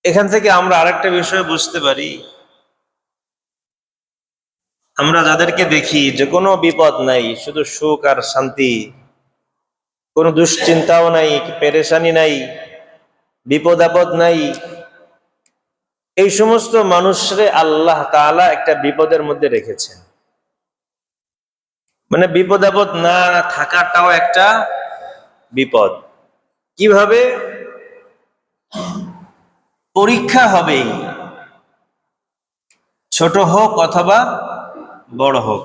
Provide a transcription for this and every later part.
এখান থেকে আমরা আরেকটা বিষয় বুঝতে পারি, আমরা যাদেরকে দেখি যে কোনো বিপদ নাই, শুধু সুখ আর শান্তি, কোনো দুশ্চিন্তাও নাই, পেরেশানি নাই, বিপদ আপদ নাই, এই সমস্ত মানুষরে আল্লাহ তাআলা একটা বিপদের মধ্যে রেখেছেন। মানে বিপদ আপদ না থাকাটাও একটা বিপদ। কিভাবে? পরীক্ষা হবেই, ছোট হোক অথবা বড় হোক।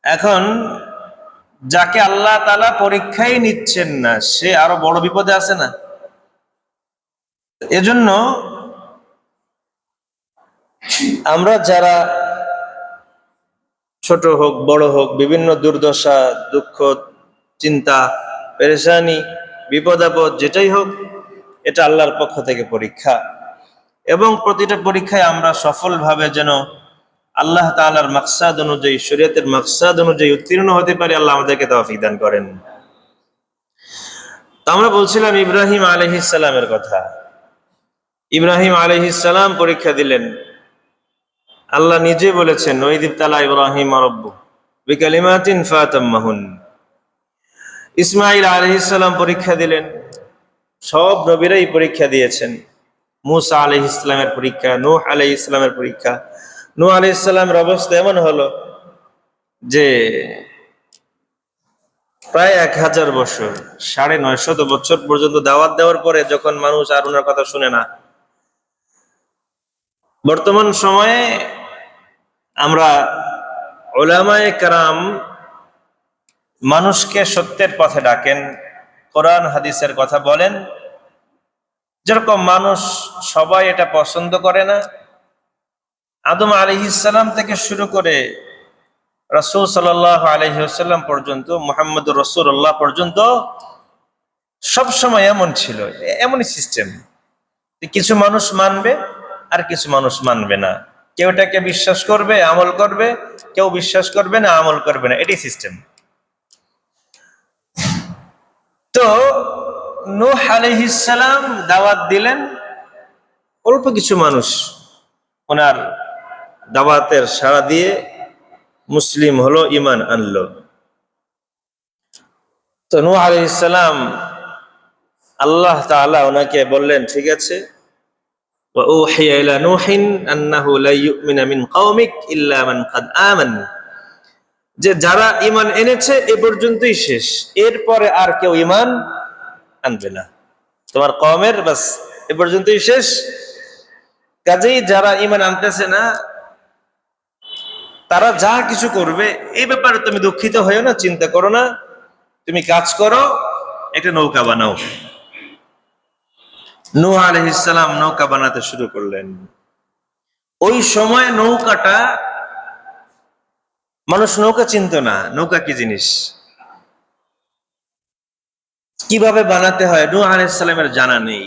এখন যাকে আল্লাহ তাআলা পরীক্ষাই নিচ্ছেন না, সে আরো বড় বিপদে আছে না? এজন্য আমরা যারা ছোট হোক বড় হোক, বিভিন্ন দুর্দশা, দুঃখ, চিন্তা, পেরেশানি, বিপদ আপদ যেটাই হোক, এটা আল্লাহর পক্ষ থেকে পরীক্ষা। এবং প্রতিটা পরীক্ষায় আমরা সফলভাবে যেন আল্লাহ তাআলার মাকসাদ অনুযায়ী, শরীয়তের মাকসাদ অনুযায়ী উত্তীর্ণ হতে পারি, আল্লাহ আমাদেরকে তৌফিক দান করেন। তো আমরা বলছিলাম ইব্রাহিম আলাইহিস সালামের কথা। ইব্রাহিম আলাইহিস সালাম পরীক্ষা দিলেন। আল্লাহ নিজে বলেছেন, ওয়াইদ ইবতালা ইব্রাহিম রাব্বুহু বিকালিমাতিন ফাতাম্মাহুন। ইসমাঈল আলাইহিস সালাম পরীক্ষা দিলেন। সব নবীরাই পরীক্ষা দিয়েছেন। মুসা আলাইহিস সালামের পরীক্ষা, নূহ আলাইহিস সালামের পরীক্ষা। নূহ আলাইহিস সালামের অবস্থা এমন হলো যে প্রায় 1000 বছর, 950 বছর পর্যন্ত দাওয়াত দেওয়ার পরে যখন মানুষ আর ওনার কথা শুনে না, বর্তমান সময়ে আমরা উলামায়ে কেরাম মানুষকে সত্যের পথে ডাকেন, কোরআন হাদিসের কথা বলেন। যেরকম মানুষ সবাই এটা পছন্দ করে না, আদম আলাইহিস সালাম থেকে শুরু করে রাসূল সাল্লাল্লাহু আলাইহি ওয়াসাল্লাম পর্যন্ত, মুহাম্মদুর রাসূলুল্লাহ পর্যন্ত সব সময় এমন ছিল, এমনই সিস্টেম। কিছু মানুষ মানবে আর কিছু মানুষ মানবে না। কেউ এটাকে বিশ্বাস করবে, আমল করবে, কেউ বিশ্বাস করবে না, আমল করবে না, এটাই সিস্টেম। তো নূহ আলাইহিস সালাম দাওয়াত দিলেন, অল্প কিছু মানুষ ওনার দাওয়াতের সাড়া দিয়ে মুসলিম হলো, ঈমান আনলো। তো নূহ আলাইহিস সালাম, আল্লাহ তাআলা ওনাকে বললেন, ঠিক আছে, ওয়া উহিয়া ইলা নূহিন আন্নাহু লা ইউমিনা মিন কওমিক ইল্লা মান ক্বাদ আমান, যে যারা ঈমান এনেছে এ পর্যন্তই শেষ, এরপরে আর কেউ ঈমান আনবে না। তোমার কওমের বাস এ পর্যন্তই শেষ। কাজেই যারা ঈমান আনতেছে না, তারা যা কিছু করবে এই ব্যাপারে তুমি দুঃখিত হয়ো না, চিন্তা করো না, তুমি কাজ করো, একটা নৌকা বানাও। নূহ আলাইহিস সালাম নৌকা বানাতে শুরু করলেন। ওই সময় নৌকাটা, মানুষ নৌকা চিনতো না, নৌকা কি জিনিস, কিভাবে বানাতে হয় নূহ আলাইহিস সালামের জানা নেই।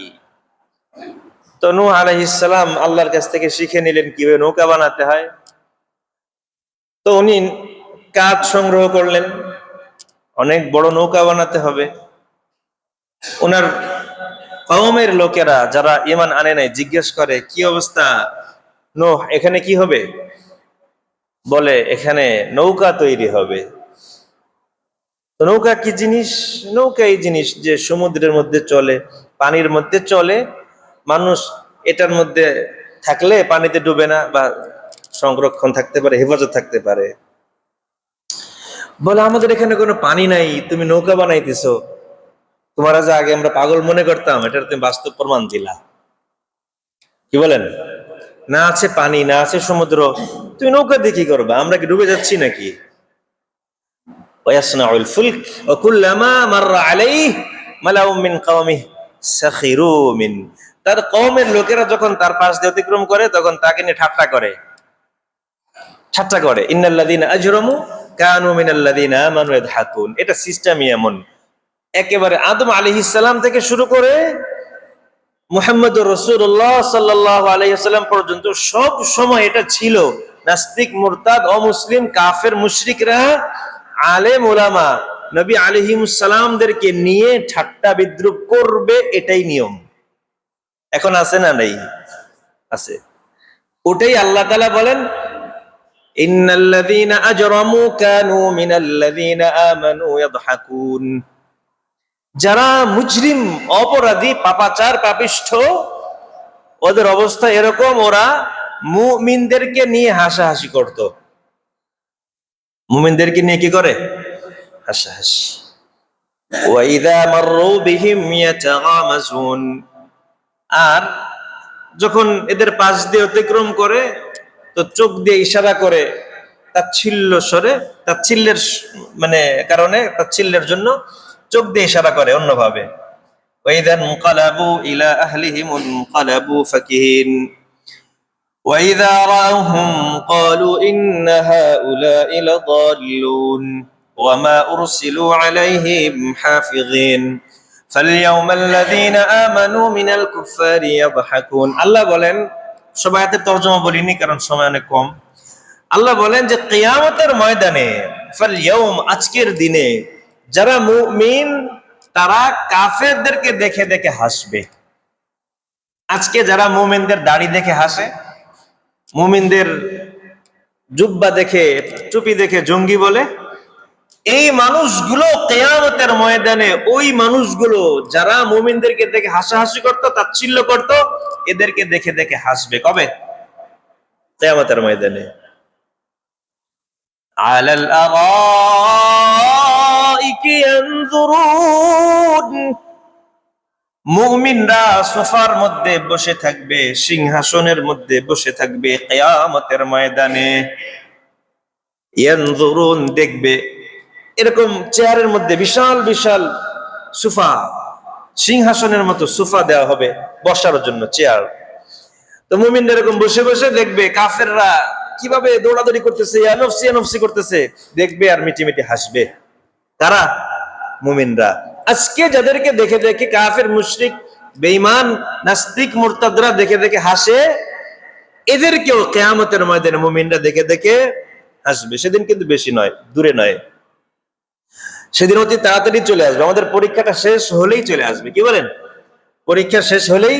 তো নূহ আলাইহিস সালাম আল্লাহর কাছ থেকে শিখে নিলেন কিভাবে নৌকা বানাতে হয়। তো উনি কাঠ সংগ্রহ করলেন, অনেক বড় নৌকা বানাতে হবে। ওনার কওমের লোকেরা যারা ঈমান আনে নাই জিজ্ঞেস করে, কি অবস্থা নূহ, এখানে কি হবে? বলে, এখানে নৌকা তৈরি হবে। তো নৌকা কি জিনিস? নৌকা এই জিনিস যে সমুদ্রের মধ্যে চলে, পানির মধ্যে চলে, মানুষ এটার মধ্যে থাকলে পানিতে ডুবে না, বা সংরক্ষণ থাকতে পারে, হেফাজত থাকতে পারে। বলে, আমাদের এখানে কোনো পানি নাই, তুমি নৌকা বানাইতেছো, তোমার যা আগে আমরা পাগল মনে করতাম, এটার তুমি বাস্তব প্রমাণ দিলা। কি বলেন? না আছে পানি, না আছে সমুদ্র, তুমি নৌকা দিয়ে কি করবা? আমরা কি ডুবে যাচ্ছি নাকি? ওয়াসনাউল ফুলক ওয়া কুল্লামা মাররা আলাইহি মালাউম মিন কওমিহি সাখিরু মিন, তার কওমের লোকেরা যখন তার পাশ দিয়ে অতিক্রম করে, তখন তাকে নিয়ে ঠাট্টা করে। ইন্নাল্লাযীনা আজরামু কানু মিনাল্লাযীনা আমানু ইয়াদহাকুন। এটা সিস্টেমই এমন। একেবারে আদম আলাইহিস সালাম থেকে শুরু করে মুহাম্মদুর রাসূলুল্লাহ সাল্লাল্লাহু আলাইহি ওয়াসাল্লাম পর্যন্ত সব সময় এটা ছিল। নাস্তিক, মুরতাদ, অমুসলিম, কাফের, মুশরিকরা আলেম ওলামা নবী আলাইহিমুস সালামদেরকে নিয়ে ঠাট্টা বিদ্রুপ করবে, এটাই নিয়ম। এখন আছে না নেই? আছে। ওটাই আল্লাহ তাআলা বলেন, ইন্নাল্লাযীনা আজরামু কানু মিনাল্লাযীনা আমানু ইয়াদহাকুন। যারা মুজরিম, অপরাধী, পাপাচার, পাপিষ্ঠ, ওদের অবস্থা এরকম, ওরা মুমিনদেরকে নিয়ে হাসাহাসি করত। মুমিনদেরকে নিয়ে কি করে? হাসাহাসি। ওয়াইযা মাররু বিহিম ইয়াতাগামাজুন। আর যখন এদের পাশ দিয়ে অতিক্রম করে তো চোখ দিয়ে ইশারা করে, তাচ্ছিল্য স্বরে, তাচ্ছিল্যের মানে কারণে, তাচ্ছিল্যের জন্য চোখ দিয়ে ইশারা করে অন্যভাবে। ওয়াইযা মুনকালাবু ইলা আহলিহিম মুনকালাবু ফাকিহিন ওয়াইযা রাআহুম ক্বালু ইন্না হাউলা'i লাদাল্লুন ওয়ামা উরসিলু আলাইহিম হাফিযিন ফালইয়াউমাল লাযীনা আমানু মিনাল কুফফারি ইয়াদহাকুন। আল্লাহ বলেন, সব আয়াতের তরজমা বলিনি কারণ সময় অনেক কম। আল্লাহ বলেন যে কিয়ামতের ময়দানে, ফালইয়াউম, আজকের দিনে, যারা মুমিন তারা কাফেরদেরকে দেখে দেখে হাসবে। আজকে যারা মুমিনদের দাড়ি দেখে হাসে, মুমিনদের জুব্বা দেখে, টুপি দেখে জঙ্গি বলে, এই মানুষগুলো কিয়ামতের ময়দানে, ওই মানুষগুলো যারা মুমিনদেরকে দেখে হাসাহাসি করত, তাচ্ছিল্য করত, এদেরকে দেখে দেখে হাসবে। কবে? কিয়ামতের ময়দানে। আলাল আরাইকি ইয়ানজুরুন। মুমিনরা সোফার মধ্যে বসে থাকবে, সিংহাসনের মধ্যে বসে থাকবে কিয়ামতের ময়দানে। ইয়ানজুরুন, দেখবে। এরকম চেয়ারের মধ্যে বিশাল বিশাল সোফা, সিংহাসনের মতো সোফা দেওয়া হবে বসার জন্য, চেয়ার। তো মুমিনরা এরকম বসে বসে দেখবে কাফেররা কিভাবে দৌড়াদৌড়ি করতেছে, ইয়ানফসি ইয়ানফসি করতেছে, দেখবে আর মিটিমিটি হাসবে। কারা? মুমিনরা। আজকে যাদেরকে দেখে দেখে কাফের, মুশরিক, বেঈমান, নাস্তিক, মুরতাদরা দেখে দেখে হাসে, এদেরকেও কিয়ামতের ময়দানে মুমিনরা দেখে দেখে হাসবে। সেদিন কিন্তু বেশি নয়, দূরে নয়, সেদিন অতি তাড়াতাড়ি চলে আসবে। আমাদের পরীক্ষাটা শেষ হলেই চলে আসবে। কি বলেন? পরীক্ষা শেষ হলেই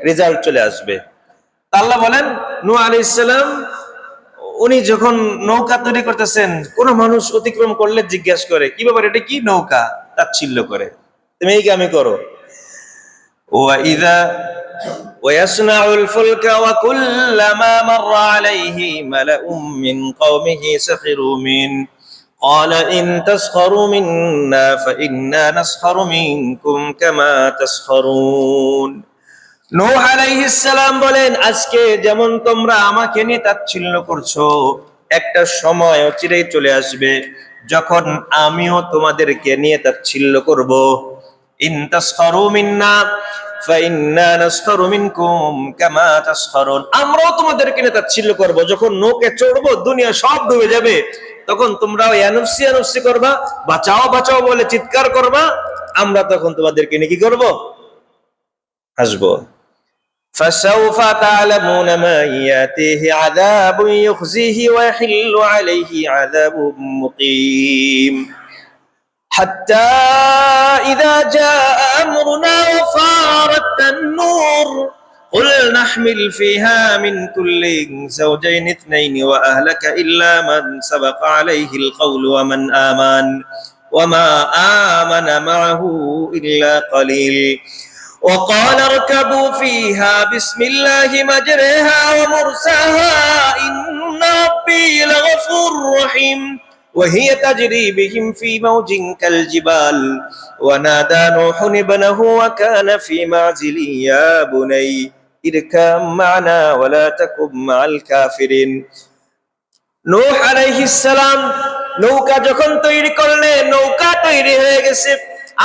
রেজাল্ট চলে আসবে। আল্লাহ বলেন, নূহ আলাইহিস সালাম উনি যখন নৌকা তৈরি করতেছেন, কোন মানুষ অতিক্রম করলে জিজ্ঞাসা করে, কি ব্যাপার, এটা কি নৌকা? তাচ্ছিল্য করে, তুমি এই কামই করো। ওয়াইযা ওয়াসনাউল ফুলকা ওয়া কুল্লামা মাররা আলাইহি মালাউম মিন কওমিহি সাখিরু মিন قال إن تسخروا منا فإنا نسخر منكم كما تسخرون। নূহ আলাইহিস সালাম বলেন, আজকে যেমন তোমরা আমাকে নিয়ে তাচ্ছিল্য করছো, একটা সময় অচিরেই চলে আসবে যখন আমিও তোমাদেরকে নিয়ে তাচ্ছিল্য করব। ইন তাসখারু মিন্না ফাইন্না নাসখারু মিনকুম কামা তাসখারুন। আমরাও তোমাদেরকে নিয়ে তাচ্ছিল্য করব। যখন নৌকে চড়বো, দুনিয়া সব ডুবে যাবে, তখন তোমরাও ইয়ানুফসি ইয়ানুফসি করবা, বাঁচাও বাঁচাও বলে চিৎকার করবা, আমরা তখন তোমাদেরকে নিয়ে কি করব? হাসবো। فسوف تعلمون من يأتيه عذاب يخزيه ويحل عليه عذاب مقيم حتى إذا جاء أمرنا وفارت النور قل نحمل فيها من كل زوجين اثنين وأهلك إلا من سبق عليه القول ومن آمن وما آمن معه إلا قليل وقال اركبوا فيها بسم الله مجريها ومرساها إن ربي لغفور رحيم وهي تجري بهم في موج كالجبال ونادى نوح ابنه وكان في معزل يا بني اركب معنا ولا تكن مع الكافرين। নূহ আলাইহিস সালাম নৌকা যখন তৈরি করলেন, নৌকা তৈরি হয়ে গেছে,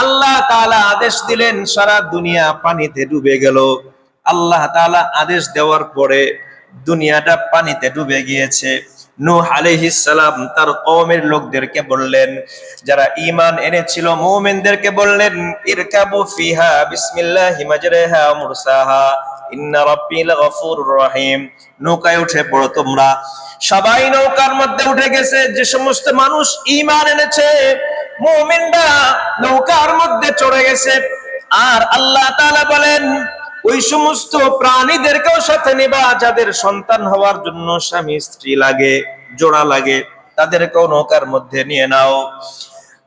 আল্লাহ তাআলা আদেশ দিলেন, সারা দুনিয়া পানিতে ডুবে গেল। আল্লাহ তাআলা আদেশ দেওয়ার পরে দুনিয়াটা পানিতে ডুবে গিয়েছে। নূহ আলাইহিস সালাম তার কওমের লোকদেরকে বললেন, যারা ঈমান এনেছিল মুমিনদেরকে বললেন, ইরকাবু ফিহা বিসমিল্লাহি মাজরাহা ওয়া মুরসাহা ইন্না রাব্বি লাগফুরুর রহিম। নৌকায় উঠে পড়ো তোমরা। সবাই নৌকার মধ্যে উঠে গেছে। যে সমস্ত মানুষ ঈমান এনেছে, মুমিনরা নৌকার মধ্যে চড়ে গেছে। আর আল্লাহ তাআলা বলেন, ওই সমস্ত প্রাণীদেরকেও সাথে নেবা যাদের সন্তান হওয়ার জন্য স্বামী স্ত্রী লাগে, জোড়া লাগে, তাদেরকেও নৌকার মধ্যে নিয়ে নাও।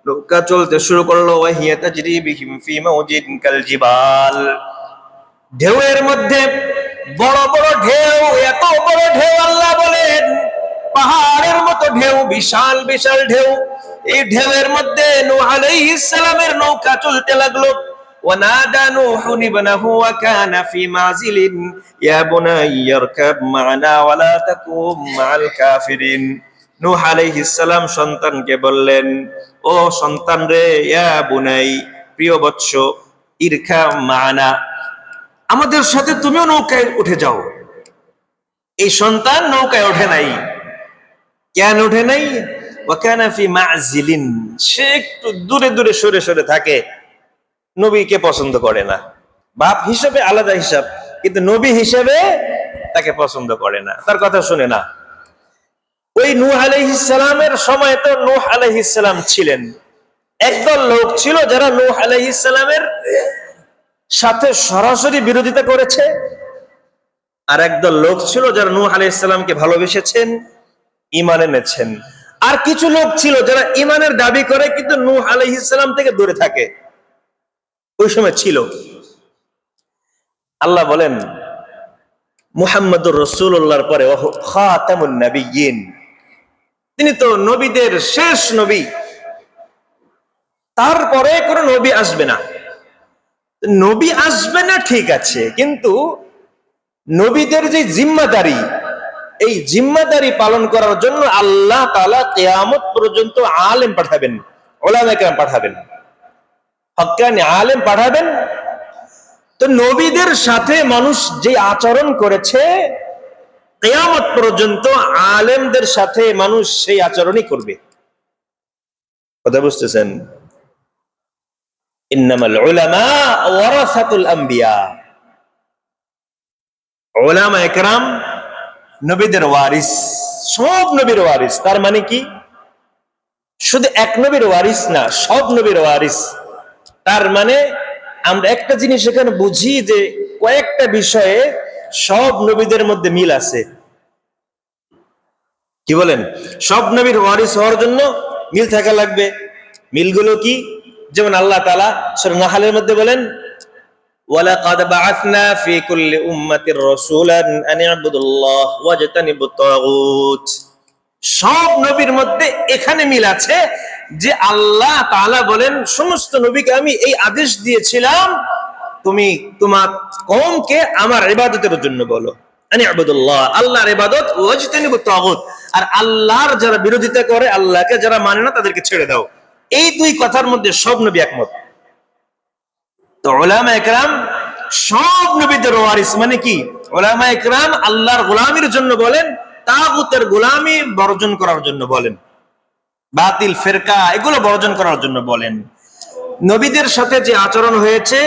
নৌকা চলতে শুরু করলো, ওয়াহিয়া তাজরি বিহিম ফি মাউজিন কাল জিবাল। ঢেউয়ের মধ্যে বড় বড় ঢেউ, এত বড় ঢেউ, আল্লাহ বলেন পাহাড়ের মতো ঢেউ, বিশাল বিশাল ঢেউ। এই ঢেউয়ের মধ্যে নূহ আলাইহিস সালামের নৌকা চলতে লাগলো। ونادى نوح ابنه وكان في معزل يا بني اركب معنا ولا تكن مع الكافرين। নূহ আলাইহিস সালাম সন্তানকে বললেন, ও সন্তান রে, ইয়া বুনাই, প্রিয় বৎস, ইরকা মানা, আমাদের সাথে তুমিও নৌকায় উঠে যাও। এই সন্তান নৌকায় ওঠে নাই। কেন ওঠে নাই? ওয়াকানা ফি মাযিলিন, সে একটু দূরে দূরে সরে সরে থাকে, নবীকে পছন্দ করে না। বাপ হিসেবে আলাদা হিসাব, কিন্তু নবী হিসেবে তাকে পছন্দ করে না, তার কথা শুনে না। ওই নূহ আলাইহিস সালামের সময় তো নূহ আলাইহিস সালাম ছিলেন, একদল লোক ছিল যারা নূহ আলাইহিস সালামের সাথে সরাসরি বিরোধিতা করেছে, আর একদল লোক ছিল যারা নূহ আলাইহিস সালামকে ভালোবেসেছেন, ঈমান এনেছেন। আর কিছু লোক ছিল যারা ঈমানের দাবি করে কিন্তু নূহ আলাইহিস সালাম থেকে দূরে থাকে। ওই সময় ছিল। আল্লাহ বলেন মুহাম্মদুর রাসূলুল্লাহর পরে খাতামুন নবিয়্যিন, তিনি তো নবীদের শেষ নবী, তারপরে কোনো নবী আসবে না। নবী আসবে না ঠিক আছে, কিন্তু নবীদের যে জিম্মাদারি, এই জিম্মাদারি পালন করার জন্য আল্লাহ তাআলা কিয়ামত পর্যন্ত আলেম পাঠাবেন, উলামায়ে কেরাম পাঠাবেন, হক্কানি আলেম পাঠাবেন। তো নবীদের সাথে মানুষ যে আচরণ করেছে, কিয়ামত পর্যন্ত আলেমদের সাথে মানুষ সেই আচরণই করবে। কথা বুঝতেছেন? ইন্নামাল উলামা ওয়ারাসাতুল আম্বিয়া, উলামায়ে কেরাম নবীদের ওয়ারিস, সব নবীর ওয়ারিস। তার মানে কি? শুধু এক নবীর ওয়ারিস না, সব নবীর ওয়ারিস। তার মানে আমরা একটা জিনিস এখানে বুঝি যে কয়েকটা বিষয়ে সব নবীদের মধ্যে মিল আছে। কি বলেন? সব নবীর ওয়ারিস হওয়ার জন্য মিল থাকা লাগবে। মিলগুলো কি? যেমন আল্লাহ তাআলা সূরা নাহলের মধ্যে বলেন, ওয়ালাকাদ বাআসনা ফি কুল্লি উম্মাতির রাসূলান আন ইবুদুল্লাহ ওয়াজতানিবুত তাগুত। সব নবীর মধ্যে এখানে মিল আছে যে আল্লাহ তাআলা বলেন সমস্ত নবীকে আমি এই আদেশ দিয়েছিলাম, তুমি তোমার কওমকে আমার ইবাদতের জন্য বলো, আন ইবুদুল্লাহ, আল্লাহর ইবাদত, ওয়াজতানিবুত তাগুত, আর আল্লাহর যারা বিরোধিতা করে, আল্লাহকে যারা মানে না, তাদেরকে ছেড়ে দাও। এই দুই কথার মধ্যে সব নবী একমত। তো উলামায়ে কেরাম সব নবীদের ওয়ারিস। মানে কি? উলামায়ে কেরাম আল্লাহর গোলামির জন্য বলেন, তাগুতের গোলামি বর্জন করার জন্য বলেন, বাতিল ফিরকা এগুলো বর্জন করার জন্য বলেন। নবীদের সাথে যে আচরণ হয়েছে,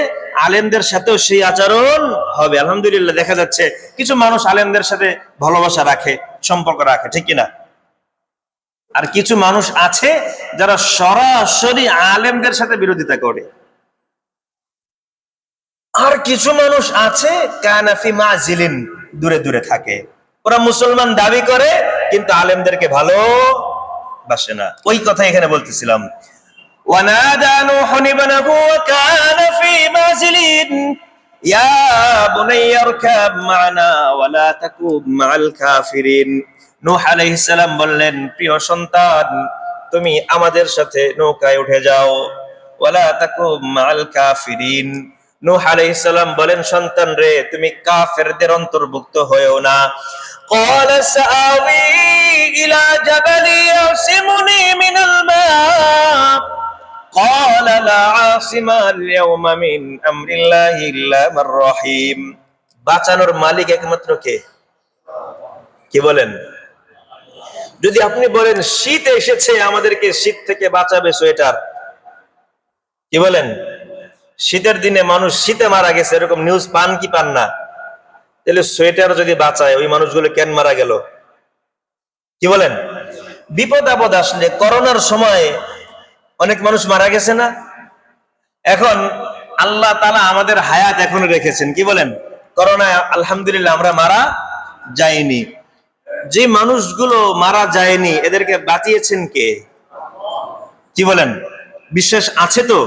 আলেমদের সাথেও সেই আচরণ হবে। আলহামদুলিল্লাহ, দেখা যাচ্ছে কিছু মানুষ আলেমদের সাথে ভালোবাসা রাখে, সম্পর্ক রাখে, ঠিক কিনা? আর কিছু মানুষ আছে যারা সরাসরি আলেমদের সাথে বিরোধিতা করে। আর কিছু মানুষ আছে কানাফি মাযিলিন, দূরে দূরে থাকে। ওরা মুসলমান দাবি করে কিন্তু আলেমদেরকে ভালোবাসে না। ওই কথা এখানে বলতেছিলাম। ওয়ানাদা নূহুন ইবনাহু ওয়া কানা ফি মাযিলিন ইয়া বুনাইয়া ইরকাব মা'না ওয়া লা তাকুব মা'আল কাফিরিন। নূহ আলাইহিস সালাম বললেন, প্রিয় সন্তান, তুমি আমাদের সাথে নৌকায় উঠে যাও, ওয়া লা তাকুব মা'আল কাফিরিন। নূহ আলাইহিস সালাম বলেন, সন্তান রে, তুমি কাফেরদের অন্তর্ভুক্ত হয়েও না। قال سآوي إلى جبل يعصمني من الماء قال لا عاصم اليوم من أمر الله إلا من رحم। বাঁচানোর মালিক একমাত্র কে? কি বলেন? যদি আপনি বলেন শীত এসেছে, আমাদেরকে শীত থেকে বাঁচাবে সোয়েটার, কি বলেন? শীতের দিনে মানুষ শীতে মারা গেছে, এরকম নিউজ পান কি পান না? তাহলে সোয়েটার যদি বাঁচায়, ওই মানুষগুলো কেন মারা গেল? কি বলেন? বিপদ আপদ আসলে, করোনার সময় অনেক মানুষ মারা গেছে না? এখন আল্লাহ তাআলা আমাদের হায়াত এখনো রেখেছেন। কি বলেন? করোনায় আলহামদুলিল্লাহ আমরা মারা যাইনি। যে মানুষগুলো মারা যায়নি এদেরকে বাঁচিয়েছেন কে? কি বলেন? বিশ্বাস আছে তো?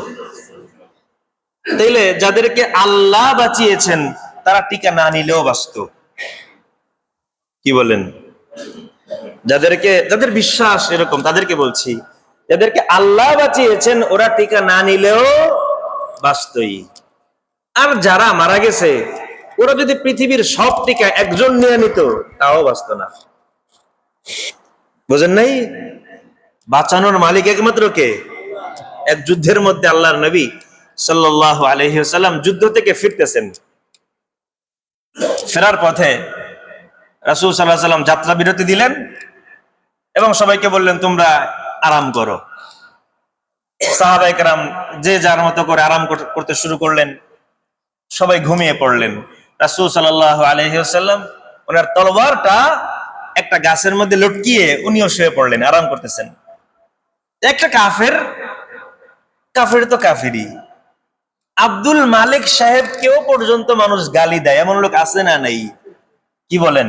তাইলে যাদেরকে আল্লাহ বাঁচিয়েছেন তারা টিকা না নিলেও বাঁচত। কি বলেন? যাদের বিশ্বাস এরকম তাদেরকে বলছি, যাদেরকে আল্লাহ বাঁচিয়েছেন ওরা টিকা না নিলেও বাঁচতই। আর যারা মারা গেছে ওরা যদি পৃথিবীর সব টিকা একজন নিয়ে নিত তাও বাঁচত না। বুঝেন নাই? বাঁচানোর মালিক একমাত্র কে? এক যুদ্ধের মধ্যে আল্লাহর নবী সাল্লাল্লাহু আলাইহি ওয়াসাল্লাম যুদ্ধ থেকে ফিরতেছেন। ফেরার পথে রাসূল সাল্লাল্লাহু আলাইহি ওয়াসাল্লাম যাত্রা বিরতি দিলেন এবং সবাইকে বললেন তোমরা আরাম করো। সাহাবায়ে কেরাম যে যার মতো করে আরাম করতে শুরু করলেন, সবাই ঘুমিয়ে পড়লেন। রাসূল সাল্লাল্লাহু আলাইহি ওয়াসাল্লাম ওনার তলোয়ারটা একটা গাছের মধ্যে লটকিয়ে উনিও শুয়ে পড়লেন, আরাম করতেছেন। একটা কাফের তো কাফেরই, আব্দুল মালিক সাহেবকেও পর্যন্ত মানুষ গালি দেয়, এমন লোক আছে না নাই? কি বলেন?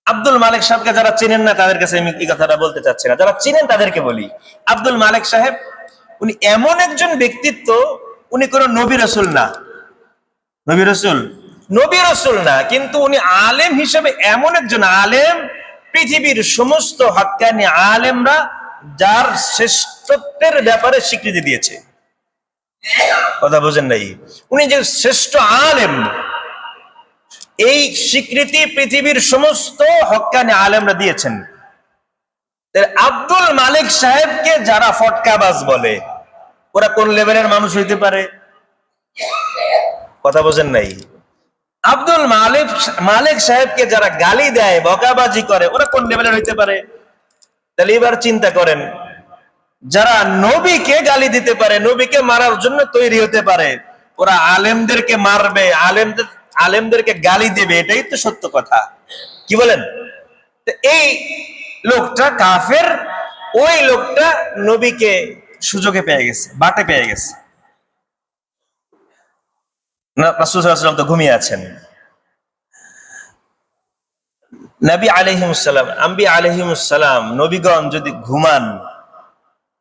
আব্দুল মালিক সাহেবকে যারা চিনেন না তাদের কাছে আমি এই কথাটা বলতে চাচ্ছি না, যারা চিনেন তাদেরকে বলি। আব্দুল মালিক সাহেব উনি এমন একজন ব্যক্তিত্ব, উনি কোন নবী রাসূল না, নবী রাসূল না, কিন্তু উনি আলেম হিসেবে এমন একজন আলেম, পৃথিবীর সমস্ত হক্কানি আলেমরা যার শ্রেষ্ঠত্বের ব্যাপারে স্বীকৃতি দিয়েছে। কথা বোঝেন নাই? উনি যে শ্রেষ্ঠ আলেম এই স্বীকৃতি পৃথিবীর সমস্ত হক্কানি আলেমরা দিয়েছেন। আব্দুল মালিক সাহেবকে যারা ফটকাবাজ বলে ওরা কোন লেভেলের মানুষ হইতে পারে? কথা বোঝেন নাই? আব্দুল মালিক সাহেবকে যারা গালি দেয়, বকাবাজি করে, ওরা কোন লেভেলের হইতে পারে? তাহলে এবার চিন্তা করেন, যারা নবীকে গালি দিতে পারে, নবীকে মারার জন্য তৈরি হতে পারে, ওরা আলেমদেরকে মারবে, আলেমদেরকে গালি দেবে, এটাই তো সত্য কথা। কি বলেন? এই লোকটা কাফের, ওই লোকটা নবীকে সুযোগে পেয়ে গেছে, বাটে পেয়ে গেছে। রাসূল সাল্লাল্লাহু আলাইহি ওয়াসাল্লাম তো ঘুমিয়ে আছেন। নবী আলাইহিস সালাম, আম্বিয়া আলাইহিস সালাম, নবীগণ যদি ঘুমান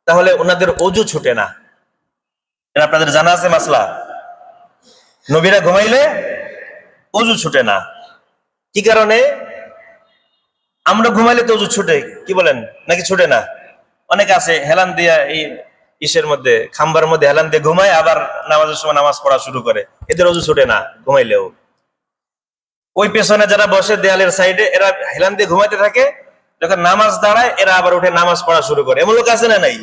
তাহলে ওনাদের ওযু ছুটে না। এটা আপনাদের জানা আছে মাসলা? নবীরা ঘুমাইলে ওযু ছুটে না। কি কারণে? আমরা ঘুমাইলে তো ওযু ছুটে, কি বলেন? নাকি ছুটে না? অনেকে আছে হেলান দিয়া এই ইসের মধ্যে, খাম্বার মধ্যে হেলান দিয়ে ঘুমায়, আবার নামাজের সময় নামাজ পড়া শুরু করে, এদের ওযু ছুটে না ঘুমাইলেও। ওই পেছনে যারা বসে দেয়ালের সাইডে, এরা হেলান দিয়ে ঘুমাইতে থাকে, যখন নামাজ দাঁড়ায় এরা আবার উঠে নামাজ পড়া শুরু করে। এমন লোক আছে না নাই?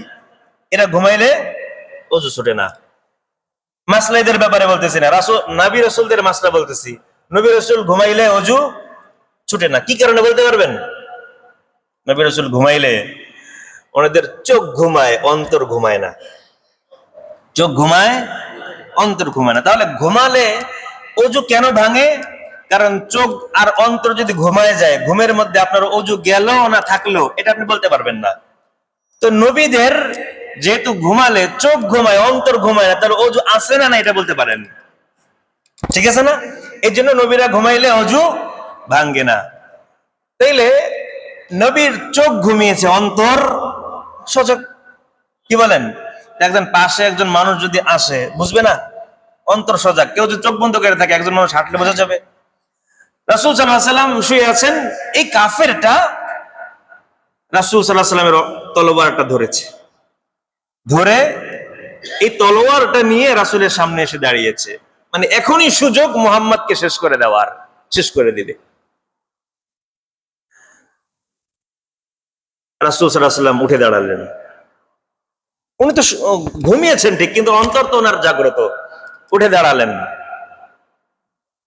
এরা ঘুমাইলে ওযু ছুটে না। মাসলা এদের ব্যাপারে বলতেছি না, নবী রাসূলদের মাসলা বলতেছি। নবী রাসূল ঘুমাইলে ওযু ছুটে না। কি কারণে বলতে পারবেন? নবী রাসূল ঘুমাইলে ওনাদের চোখ ঘুমায়, অন্তর ঘুমায় না। চোখ ঘুমায়, অন্তর ঘুমায় না। তাহলে ঘুমালে ওযু কেন ভাঙে? কারণ চোখ আর অন্তর যদি ঘুমায় যায়, ঘুমের মধ্যে আপনার ওযু গেল না থাকলো এটা আপনি বলতে পারবেন না। তো নবীদের যেহেতু ঘুমালে চোখ ঘুমায়, অন্তর ঘুমায় না, তাহলে ওযু আছে না না এটা বলতে পারেন। ঠিক আছে না? এই জন্য নবীরা ঘুমাইলে ওযু ভাঙ্গে না। তাইলে নবীর চোখ ঘুমিয়েছে, অন্তর সজাগ। কি বলেন? একজন পাশে একজন মানুষ যদি আসে বুঝবে না? অন্তর সজাগ। কেউ যদি চোখ বন্ধ করে থাকে, একজন মানুষ হাঁটলে বোঝা যাবে। রাসূল সাল্লাল্লাহু আলাইহি ওয়াসাল্লাম শুয়ে আছেন, এই কাফেরটা রাসূল সাল্লাল্লাহু আলাইহি ওয়াসাল্লামের তলোয়ারটা ধরেছে, ধরে এই তলোয়ারটা নিয়ে রাসূলের সামনে এসে দাঁড়িয়েছে। মানে এখনই সুযোগ মুহাম্মদকে শেষ করে দেওয়ার, শেষ করে দিবে। রাসূল সাল্লাল্লাহু আলাইহি ওয়াসাল্লাম উঠে দাঁড়ালেন। উনি তো ঘুমিয়েছেন ঠিক, কিন্তু অন্তর তো ওনার জাগ্রত। উঠে দাঁড়ালেন।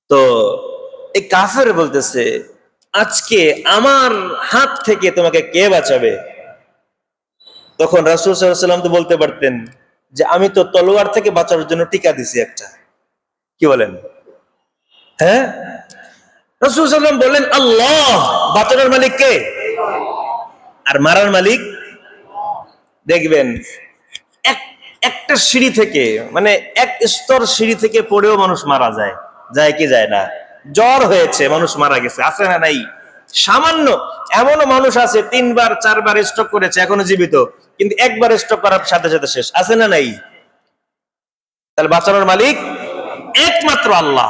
তো এই কাফের বলতেছে, আজকে আমার হাত থেকে তোমাকে কে বাঁচাবে? তখন রাসূল সাল্লাল্লাহু আলাইহি ওয়াসাল্লাম তো বলতে পারতেন যে আমি তো তলোয়ার থেকে বাঁচার জন্য টিকা দিছি একটা। কি বলেন? হ্যাঁ, রাসূল সাল্লাল্লাহু আলাইহি ওয়াসাল্লাম বললেন আল্লাহ, বাঁচানোর মালিক কে? আর মারার মালিক? দেখবেন একটা সিঁড়ি থেকে, মানে এক স্তর সিঁড়ি থেকে পড়েও মানুষ মারা যায়, যায় কি যায় না? জ্বর হয়েছে, মানুষ মারা গেছে, আছে না নাই? সামান্য এমনও মানুষ আছে 3 বার 4 বার স্ট্রোক করেছে, এখনো জীবিত, কিন্তু একবার স্ট্রোক করার সাথে সাথে শেষ, আছে না নাই? তাহলে বাঁচানোর মালিক একমাত্র আল্লাহ।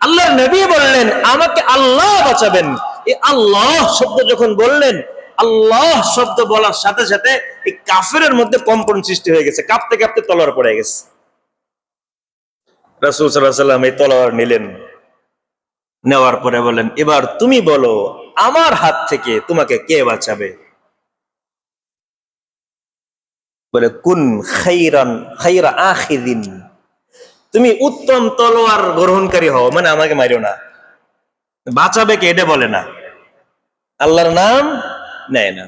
আল্লাহর নবী বললেন আমাকে আল্লাহ বাঁচাবেন। এই আল্লাহ শব্দ যখন বললেন, আল্লাহ শব্দ বলার সাথে সাথে এই কাফেরের মধ্যে কম্পন সৃষ্টি হয়ে গেছে, কাঁপতে কাঁপতে তলোয়ার পড়ে গেছে। রাসূল সাল্লাল্লাহু আলাইহি ওয়াসাল্লাম এই তলোয়ার নিলেন, নেওয়ার পরে বলেন এবার তুমি বলো আমার হাত থেকে তোমাকে কে বাঁচাবে? বলে কুন খাইরান খাইরা আখিদিন, তুমি উত্তম তলোয়ার গ্রহণকারী হও, মানে আমাকে মারিও না। বাঁচাবে কে এটা বলে না, আল্লাহর নাম নেয় না।